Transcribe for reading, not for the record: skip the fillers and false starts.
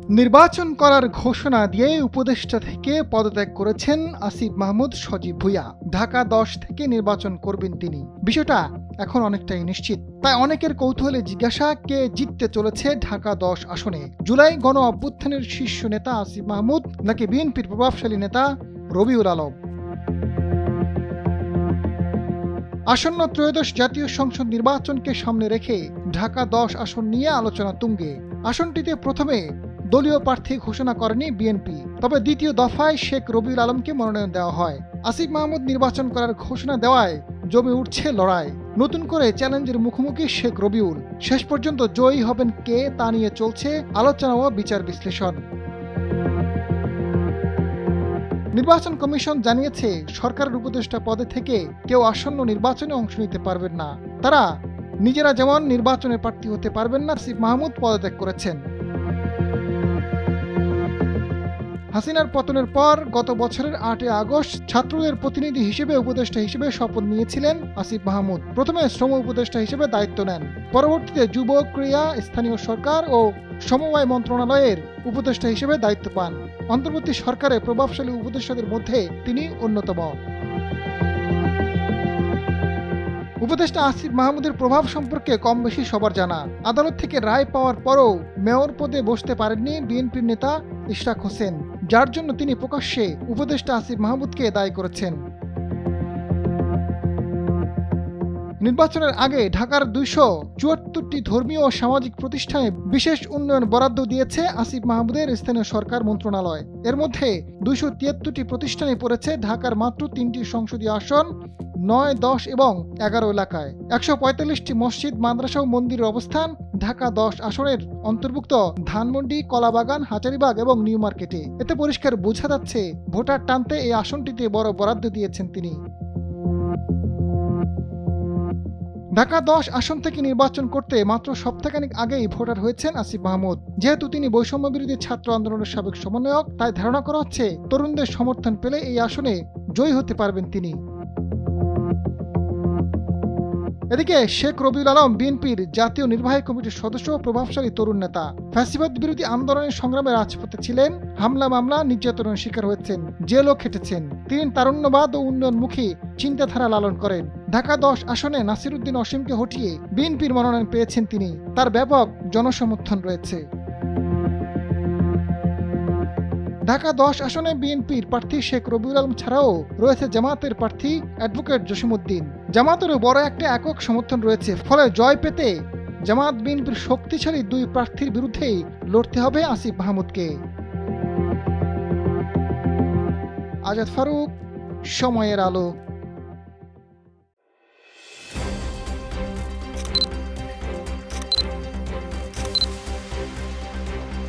নির্বাচন করার ঘোষণা দিয়ে উপদেষ্টা থেকে পদত্যাগ করেছেন আসিফ মাহমুদ সজীব ভুঁইয়া। ঢাকা 10 থেকে নির্বাচন করবেন তিনি। বিষয়টা এখন অনেকটাই নিশ্চিত। তাই অনেকের কৌতূহলে জিজ্ঞাসা, কে জিততে চলেছে ঢাকা 10 আসনে? জুলাই গণ অভ্যুত্থানের শীর্ষ নেতা আসিফ মাহমুদ নাকি বিএনপির প্রভাবশালী নেতা রবিউল আলম? আসন্ন ত্রয়োদশ জাতীয় সংসদ নির্বাচনকে সামনে রেখে ঢাকা 10 আসন নিয়ে আলোচনা তুঙ্গে। আসনটিতে প্রথমে দলীয় প্রার্থী ঘোষণা করেনি বিএনপি, তবে দ্বিতীয় দফায় শেখ রবিউল আলমকে মনোনয়ন দেওয়া হয়। আসিফ মাহমুদ নির্বাচন করার ঘোষণা দেওয়ায় জমে উঠছে লড়াই। নতুন করে চ্যালেঞ্জের মুখোমুখি শেখ রবিউল। শেষ পর্যন্ত জয়ী হবেন কে, তা নিয়ে চলছে আলোচনা ও বিচার বিশ্লেষণ। নির্বাচন কমিশন জানিয়েছে, সরকারের উপদেষ্টা পদে থেকে কেউ আসন্ন নির্বাচনে অংশ নিতে পারবেন না। তারা নিজেরা যেমন নির্বাচনে প্রার্থী হতে পারবেন না, আসিফ মাহমুদ পদত্যাগ করেছেন। হাসিনার পতনের পর গত বছরের 8 আগস্ট ছাত্রদের প্রতিনিধি হিসেবে উপদেষ্টা হিসেবে শপথ নিয়েছিলেন আসিফ মাহমুদ। প্রথমে শ্রম উপদেষ্টা হিসেবে দায়িত্ব নেন, পরবর্তীতে যুব, ক্রীড়া, স্থানীয় সরকার ও সমবায় মন্ত্রণালয়ের উপদেষ্টা হিসেবে দায়িত্ব পান। অন্তর্বর্তী সরকারে প্রভাবশালী উপদেষ্টাদের মধ্যে তিনি অন্যতম। উপদেষ্টা আসিফ মাহমুদের প্রভাব সম্পর্কে কম বেশি সবার জানা। আদালত থেকে রায় পাওয়ার পরও মেয়র পদে বসতে পারেননি বিএনপির নেতা ইশরাক হোসেন, যার জন্য তিনি প্রকাশ্যে উপদেষ্টা আসিফ মাহমুদকে দায়ী করেছেন। নির্বাচনের আগে ঢাকার 274টি ধর্মীয় ও সামাজিক প্রতিষ্ঠানে বিশেষ উন্নয়ন বরাদ্দ দিয়েছে আসিফ মাহমুদের স্থানীয় সরকার মন্ত্রণালয়। এর মধ্যে 273টি প্রতিষ্ঠানে পড়েছে ঢাকার মাত্র 3টি সংসদীয় আসন, 9, 10 এবং 11 এলাকায়। 145টি মসজিদ, মাদ্রাসা ও মন্দিরের অবস্থান ঢাকা 10 আসনের অন্তর্ভুক্ত ধানমন্ডি, কলাবাগান, হাজারীবাগ এবং নিউ মার্কেটে। এতে পরিষ্কার বোঝা যাচ্ছে, ভোটার টানতে এই আসনটিতে বড় বরাদ্দ দিয়েছেন তিনি। ঢাকা 10 আসন থেকে নির্বাচন করতে মাত্র সপ্তাহখানেক আগেই ভোটার হয়েছেন আসিফ মাহমুদ। যেহেতু তিনি বৈষম্য বিরোধী ছাত্র আন্দোলনের সাবেক সমন্বয়ক, তাই ধারণা করা হচ্ছে তরুণদের সমর্থন পেলে এই আসনে জয়ী হতে পারবেন তিনি। এদিকে শেখ রবিউল আলম বিএনপির জাতীয় নির্বাহী কমিটির সদস্য ও প্রভাবশালী তরুণ নেতা। ফ্যাসিবাদ বিরোধী আন্দোলনের সংগ্রামে রাজপথে ছিলেন, হামলা মামলা নির্যাতনের শিকার হয়েছেন, জেলও খেটেছেন। তিনি তারুণ্যবাদ ও উন্নয়নমুখী চিন্তাধারা লালন করেন। ঢাকা 10 আসনে নাসিরউদ্দিন অসীমকে হটিয়ে বিএনপির মনোনয়ন পেয়েছেন তিনি। তার ব্যাপক জনসমর্থন রয়েছে। ঢাকা 10 আসনে বিএনপির প্রার্থী শেখ রবিউল আলম ছাড়াও রয়েছে জামায়াতের প্রার্থী অ্যাডভোকেট জসিমউদ্দিন। জামায়াতেরও বড় একটা একক সমর্থন রয়েছে, ফলে জয় পেতে জামায়াত বিএনপির শক্তিশালী 2 প্রার্থীর বিরুদ্ধেই লড়তে হবে আসিফ মাহমুদকে। আজাদ ফারুক, সময়ের আলো।